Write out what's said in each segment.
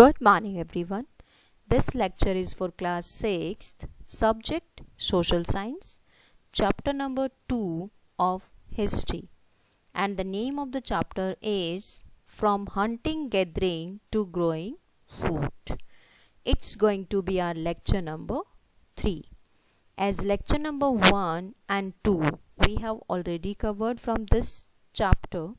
Good morning, everyone. This lecture is for class 6th, subject Social Science, chapter number 2 of History. And the name of the chapter is From Hunting Gathering to Growing Food. It's going to be our lecture number 3. As lecture number 1 and 2 we have already covered from this chapter.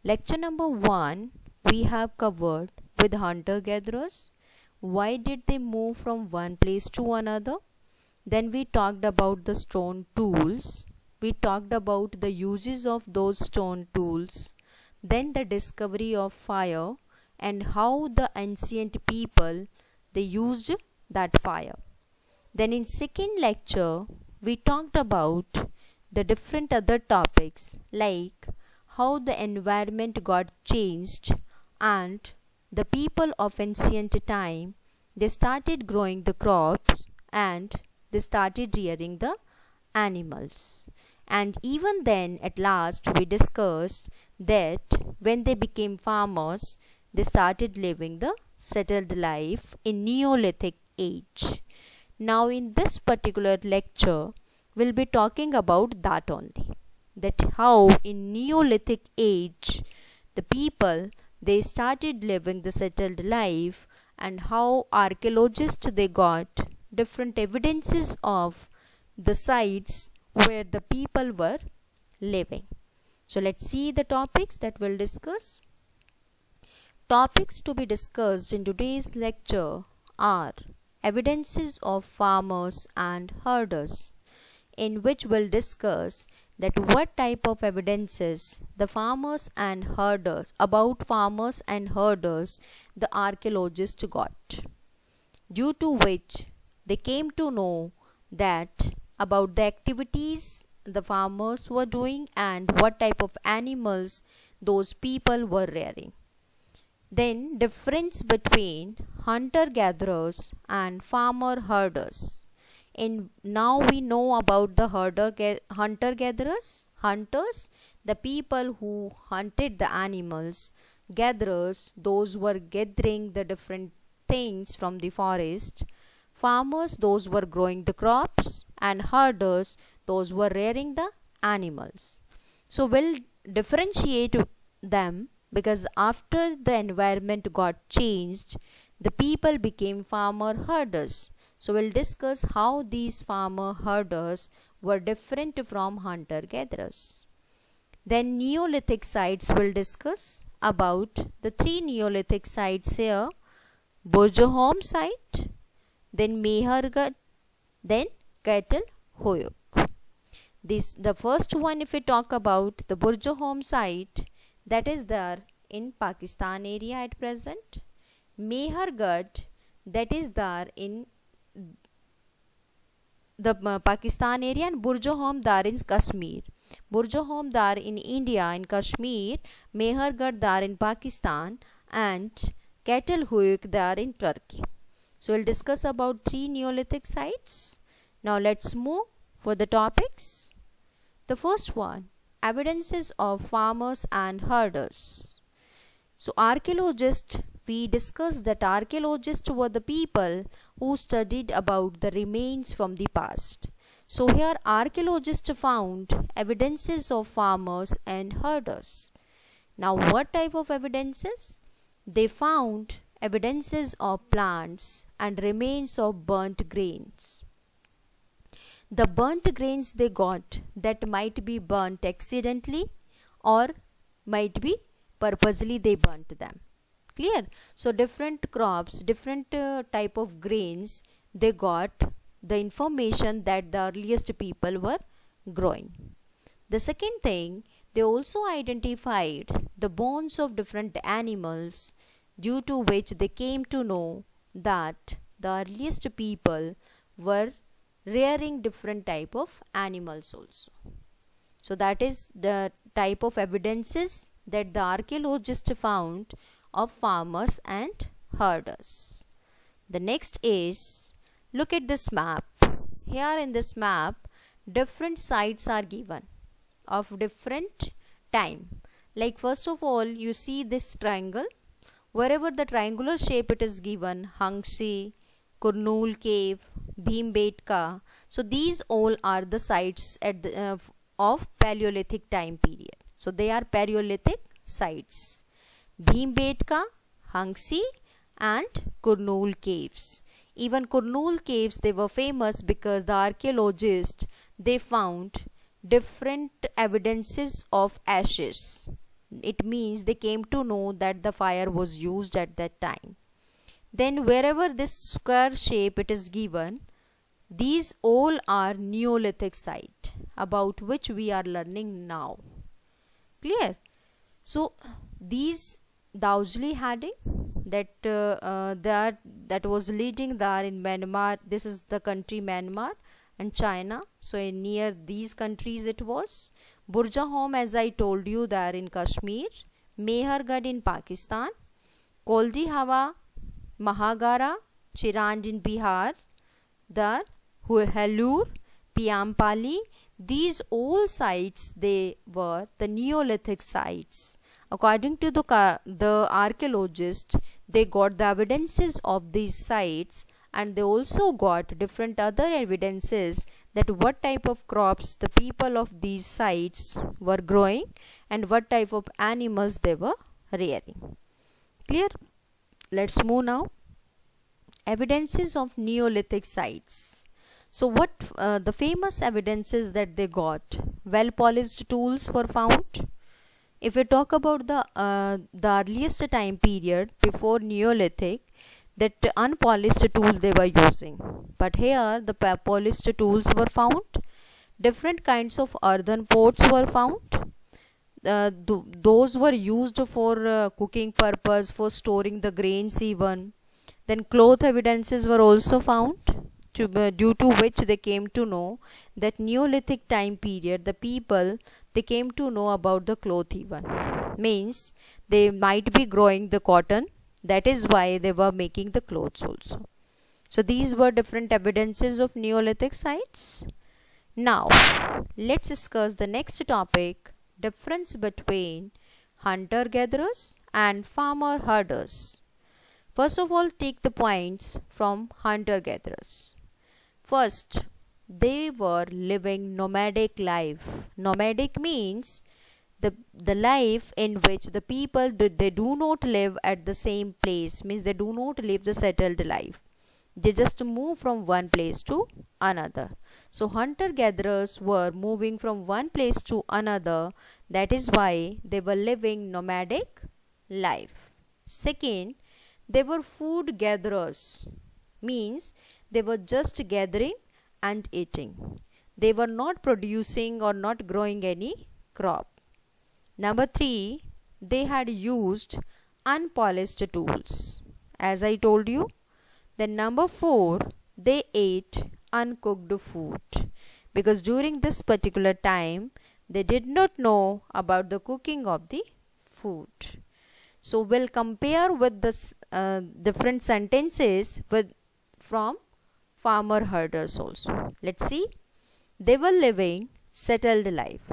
Lecture number 1 we have covered with hunter-gatherers. Why did they move from one place to another? Then we talked about the stone tools. We talked about the uses of those stone tools. Then the discovery of fire and how the ancient people they used that fire. Then in second lecture we talked about the different other topics like how the environment got changed and the people of ancient time they started growing the crops and they started rearing the animals. And even then at last we discussed that when they became farmers they started living the settled life in Neolithic age. Now in this particular lecture we'll be talking about that only, that how in Neolithic age the people they started living the settled life and how archaeologists they got different evidences of the sites where the people were living. So let's see the topics that we'll discuss. Topics to be discussed in today's lecture are evidences of farmers and herders, in which we'll discuss that what type of evidences the farmers and herders the archaeologists got, due to which they came to know that about the activities the farmers were doing and what type of animals those people were rearing. Then difference between hunter gatherers and farmer herders. And now we know about the hunter gatherers. Hunters, the people who hunted the animals. Gatherers, those who were gathering the different things from the forest. Farmers, those who were growing the crops. And herders, those who were rearing the animals. So we'll differentiate them, because after the environment got changed, the people became farmer herders. So we'll discuss how these farmer herders were different from hunter gatherers. Then Neolithic sites we'll discuss about the 3 Neolithic sites here: Burjahom site, then Mehergarh, then Kettle Huyuk. The first one, if we talk about the Burjahom site, that is there in Pakistan area at present. Mehergarh, that is there in the Pakistan area, and Burjahom Dar in Kashmir. Burjahom Dar in India in Kashmir, Mehergarh Dar in Pakistan, and Kettle Huyuk Dar in Turkey. So we'll discuss about 3 Neolithic sites. Now let's move for the topics. The first one, evidences of farmers and herders. So archaeologists, we discussed that archaeologists were the people who studied about the remains from the past. So here archaeologists found evidences of farmers and herders. Now what type of evidences? They found evidences of plants and remains of burnt grains. The burnt grains they got, that might be burnt accidentally or might be purposely they burnt them. Clear? So different crops, different type of grains, they got the information that the earliest people were growing. The second thing, they also identified the bones of different animals, due to which they came to know that the earliest people were rearing different type of animals also. So that is the type of evidences that the archaeologists found of farmers and herders. The next is, look at this map. Here in this map, different sites are given of different time. Like first of all, you see this triangle. Wherever the triangular shape it is given, Hangsi, Kurnool cave, Bhimbetka, so these all are the sites at the, of Paleolithic time period. So they are Paleolithic sites. Bhimbetka, Hangsi and Kurnool caves. Even Kurnool caves, they were famous because the archaeologists, they found different evidences of ashes. It means they came to know that the fire was used at that time. Then wherever this square shape it is given, these all are Neolithic site about which we are learning now. Clear? So these Dausli Harding that was leading there in Myanmar. This is the country Myanmar and China. So near these countries it was. Burjahom, as I told you, there in Kashmir. Mehergarh in Pakistan. Koldi Hawa, Mahagara, Chirand in Bihar. There Helur, Piampali. These all sites, they were the Neolithic sites. According to the archaeologists, they got the evidences of these sites, and they also got different other evidences that what type of crops the people of these sites were growing and what type of animals they were rearing. Clear? Let's move now. Evidences of Neolithic sites. So what the famous evidences that they got? Well polished tools were found. If we talk about the earliest time period before Neolithic, that unpolished tools they were using, but here the polished tools were found. Different kinds of earthen pots were found. Those were used for cooking purpose, for storing the grains even. Then cloth evidences were also found, due to which they came to know that Neolithic time period, the people, they came to know about the cloth even. Means they might be growing the cotton, that is why they were making the clothes also. So these were different evidences of Neolithic sites. Now let's discuss the next topic, difference between hunter-gatherers and farmer-herders. First of all, take the points from hunter-gatherers. First, they were living nomadic life. Nomadic means the life in which the people they do not live at the same place, means they do not live the settled life. They just move from one place to another. So hunter-gatherers were moving from one place to another. That is why they were living nomadic life. Second, they were food gatherers, means they were just gathering and eating. They were not producing or not growing any crop. Number 3, they had used unpolished tools, as I told you. Then number 4, they ate uncooked food, because during this particular time they did not know about the cooking of the food. So we'll compare with this different sentences from farmer herders also. Let's see. They were living settled life.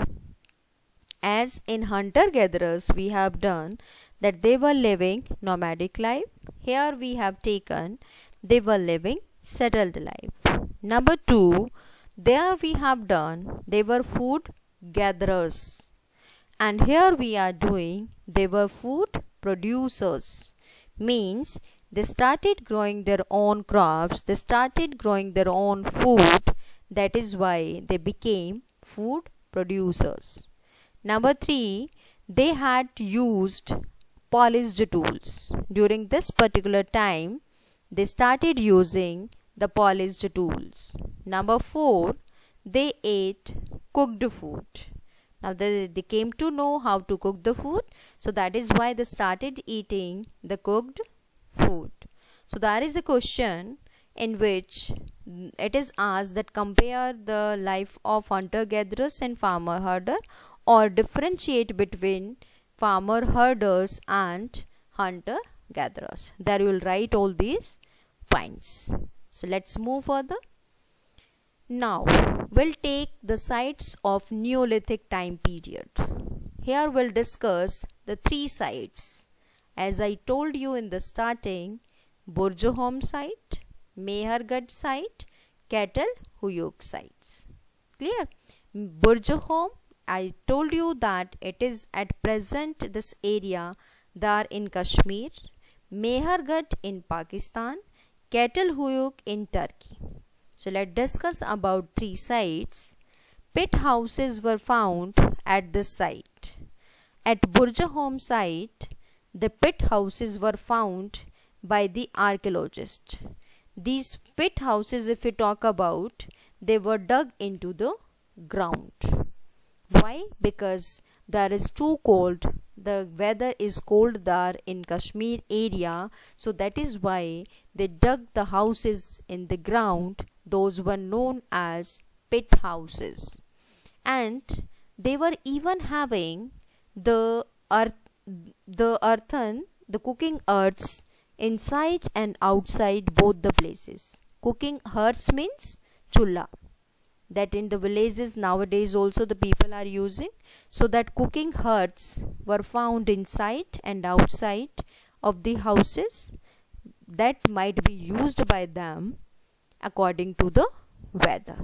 As in hunter gatherers we have done that they were living nomadic life. Here we have taken they were living settled life. Number 2, there we have done they were food gatherers. And here we are doing they were food producers. Means they started growing their own crops, they started growing their own food. That is why they became food producers. Number 3, they had used polished tools. During this particular time, they started using the polished tools. Number 4, they ate cooked food. Now they came to know how to cook the food. So that is why they started eating the cooked food. So there is a question in which it is asked that compare the life of hunter-gatherers and farmer-herder, or differentiate between farmer-herders and hunter-gatherers. There you will write all these points. So let's move further. Now we'll take the sites of Neolithic time period. Here we'll discuss the 3 sites, As I told you in the starting, Burjahom site, Mehergarh site, Kettle Huyuk sites. Clear? Burjahom, I told you that it is at present this area Dar in Kashmir, Mehergarh in Pakistan, Kettle Huyuk in Turkey. So let's discuss about three sites. Pit houses were found at this site. At Burjahom site, the pit houses were found by the archaeologist. These pit houses, if we talk about, they were dug into the ground. Why? Because there is too cold. The weather is cold there in Kashmir area. So that is why they dug the houses in the ground. Those were known as pit houses. And they were even having the cooking earths inside and outside both the places. Cooking hearths means chulha, that in the villages nowadays also the people are using. So that cooking hearths were found inside and outside of the houses that might be used by them according to the weather.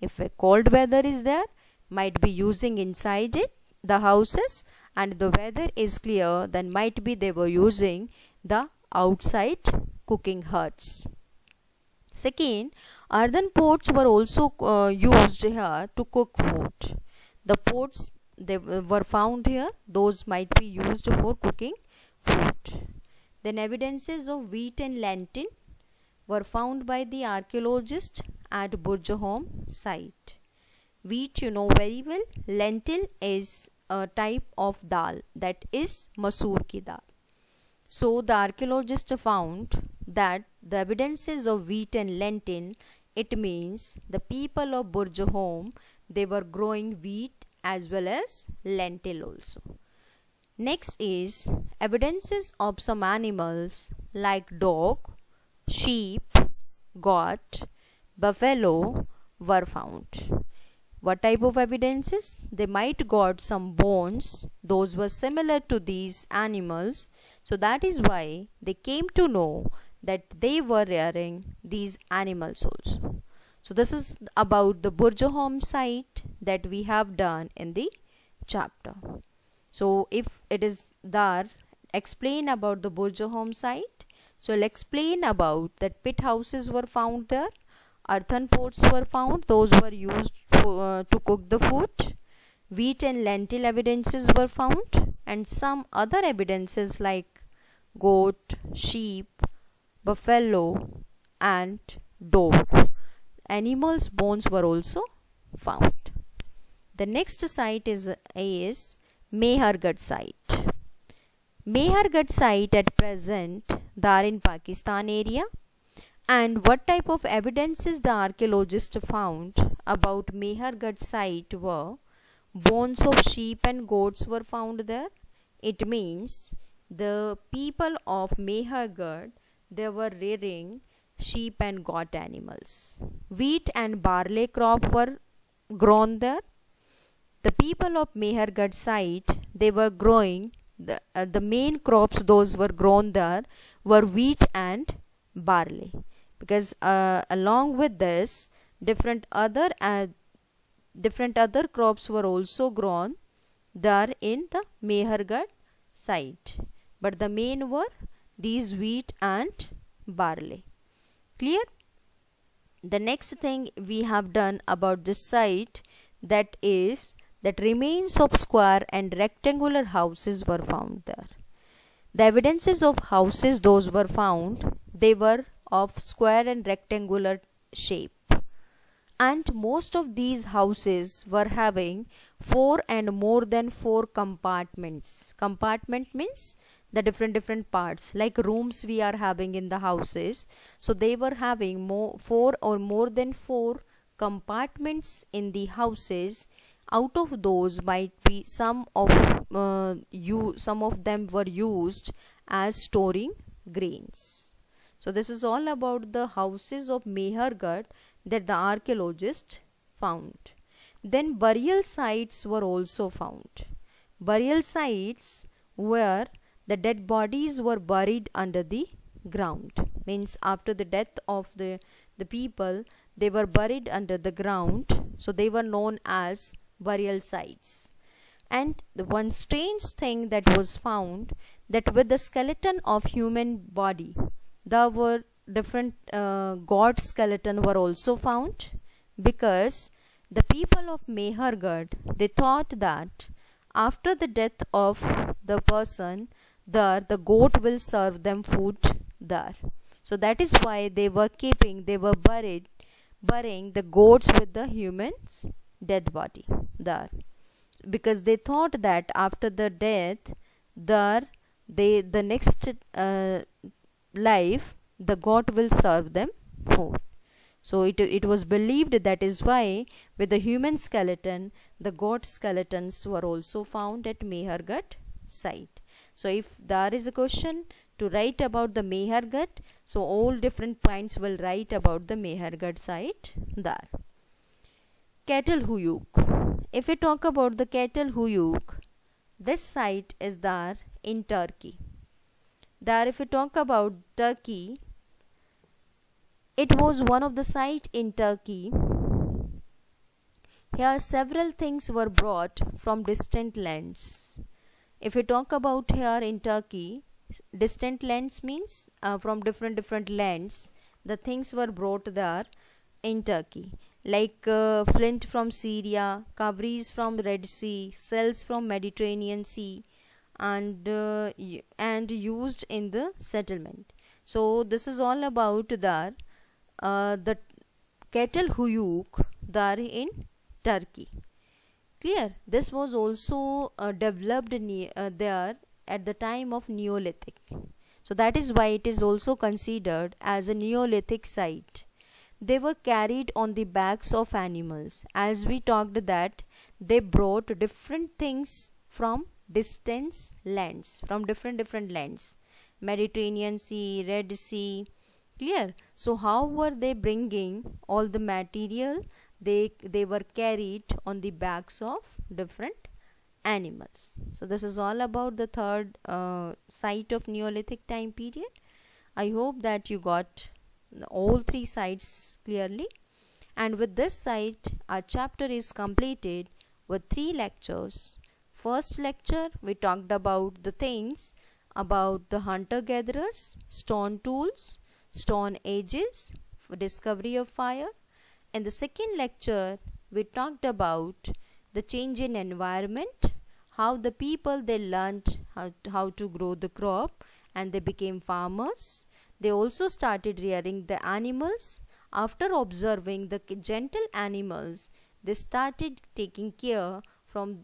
If a cold weather is there, might be using inside it the houses, and the weather is clear, then might be they were using the outside cooking hearths. Second, earthen pots were also used here to cook food. The pots they were found here, those might be used for cooking food. Then evidences of wheat and lentil were found by the archaeologist at Burjahom site. Wheat you know very well. Lentil is a type of dal, that is masoor ki dal. So the archaeologist found that the evidences of wheat and lentil, it means the people of Burjahom, they were growing wheat as well as lentil also. Next is evidences of some animals like dog, sheep, goat, buffalo were found. What type of evidences? They might got some bones. Those were similar to these animals. So that is why they came to know that they were rearing these animals also. So this is about the Burjahom site that we have done in the chapter. So if it is there, explain about the Burjahom site. So I'll explain about that pit houses were found there. Earthen pots were found, those were used to cook the food. Wheat and lentil evidences were found, and some other evidences like goat, sheep, buffalo and dog. Animals' bones were also found. The next site is Mehergarh site. Mehergarh site at present there in Pakistan area. And what type of evidences the archaeologists found about Mehergarh site were bones of sheep and goats were found there. It means the people of Mehergarh, they were rearing sheep and goat animals. Wheat and barley crop were grown there. The people of Mehergarh site, they were growing the main crops, those were grown there were wheat and barley. Because along with this, different other crops were also grown there in the Mehergarh site, but the main were these wheat and barley. Clear? The next thing we have done about this site, that is that remains of square and rectangular houses were found there. The evidences of houses those were found, they were of square and rectangular shape, and most of these houses were having 4 and more than 4 compartments. Compartment means the different parts, like rooms we are having in the houses. So they were having 4 or more than 4 compartments in the houses. Out of those might be some of them were used as storing grains. So this is all about the houses of Mehergarh that the archaeologists found. Then burial sites were also found. Burial sites where the dead bodies were buried under the ground. Means after the death of the people, they were buried under the ground, so they were known as burial sites. And the one strange thing that was found, that with the skeleton of human body, there were different god skeleton were also found, because the people of Mehergarh, they thought that after the death of the person, there the goat will serve them food there. So that is why they were burying the goats with the human's dead body there, because they thought that after the death, there the next life, the goat will serve them food. So it was believed, that is why with the human skeleton, the goat skeletons were also found at Mehergarh site. So if there is a question to write about the Mehergarh, so all different points will write about the Mehergarh site there. Kettle Huyuk. If we talk about the Kettle Huyuk, this site is there in Turkey. There, if we talk about Turkey, it was one of the sites in Turkey. Here several things were brought from distant lands. If we talk about here in Turkey, distant lands means from different lands, the things were brought there in Turkey, like flint from Syria, cowries from Red Sea, cells from Mediterranean Sea, and used in the settlement. So this is all about there. The Kettle Huyuk there in Turkey. Clear? This was also developed there at the time of Neolithic. So that is why it is also considered as a Neolithic site. They were carried on the backs of animals. As we talked that they brought different things from distant lands, from different lands. Mediterranean Sea, Red Sea. Clear? So how were they bringing all the material? They were carried on the backs of different animals. So this is all about the third site of Neolithic time period. I hope that you got all three sites clearly. And with this site, our chapter is completed with 3 lectures. First lecture, we talked about the things about the hunter-gatherers, stone tools, stone ages, discovery of fire. In the second lecture, we talked about the change in environment, how the people they learned how to grow the crop and they became farmers. They also started rearing the animals. After observing the gentle animals, they started taking care from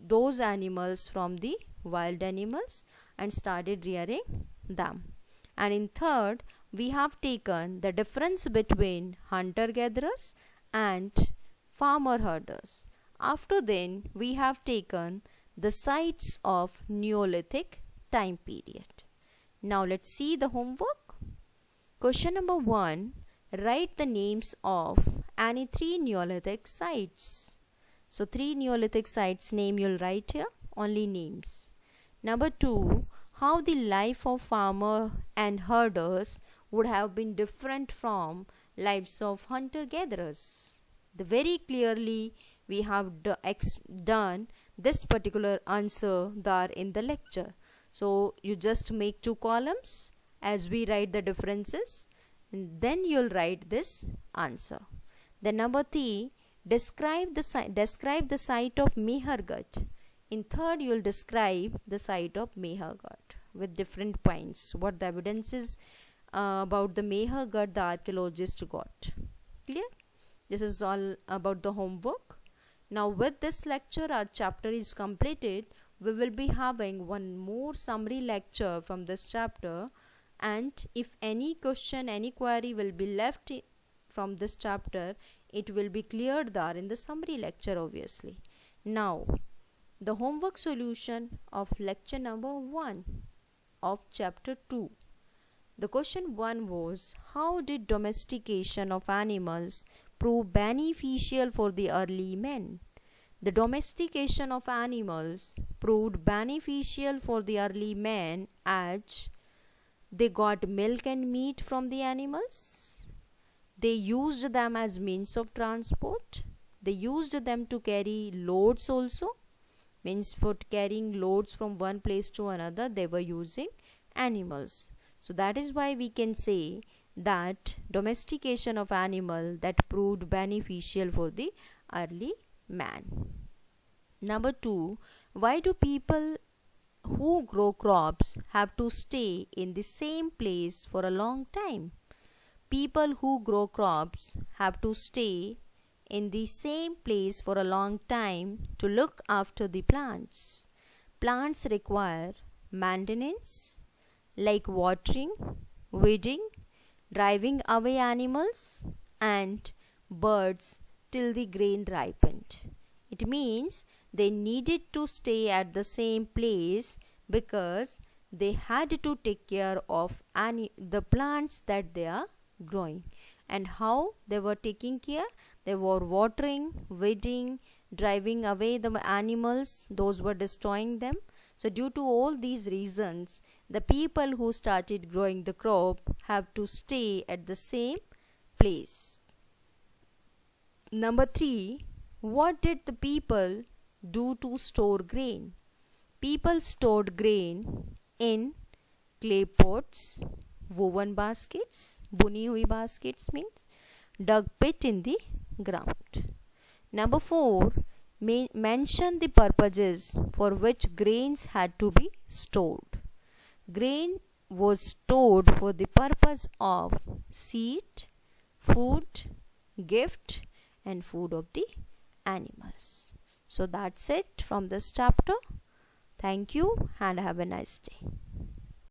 those animals from the wild animals and started rearing them. And in third, we have taken the difference between hunter-gatherers and farmer-herders. After then, we have taken the sites of Neolithic time period. Now let's see the homework. Question number 1. Write the names of any 3 Neolithic sites. So 3 Neolithic sites name you'll write here, only names. Number 2. How the life of farmer and herders would have been different from lives of hunter-gatherers. Very clearly we have done this particular answer there in the lecture. So you just make 2 columns as we write the differences, and then you'll write this answer. Then number 3, describe the site of Mehergarh. In third, you'll describe the site of Mehergarh with different points. What the evidence is about the Mehergarh the archaeologist got. Clear? This is all about the homework. Now with this lecture, our chapter is completed. We will be having one more summary lecture from this chapter, and if any question, any query will be left from this chapter, it will be cleared there in the summary lecture obviously. Now the homework solution of lecture number 1 of chapter 2. The question 1 was, how did domestication of animals prove beneficial for the early men? The domestication of animals proved beneficial for the early men as they got milk and meat from the animals. They used them as means of transport. They used them to carry loads also. Means for carrying loads from one place to another, they were using animals. So that is why we can say that domestication of animal that proved beneficial for the early man. Number 2, why do people who grow crops have to stay in the same place for a long time? People who grow crops have to stay in the same place for a long time to look after the plants. Plants require maintenance like watering, weeding, driving away animals and birds till the grain ripened. It means they needed to stay at the same place because they had to take care of the plants that they are growing. And how they were taking care? They were watering, weeding, driving away the animals, those were destroying them. So due to all these reasons, the people who started growing the crop have to stay at the same place. Number 3, what did the people do to store grain? People stored grain in clay pots, woven baskets, buni hui baskets means dug pit in the ground. Number 4, mention the purposes for which grains had to be stored. Grain was stored for the purpose of seed, food, gift and food of the animals. So that's it from this chapter. Thank you and have a nice day.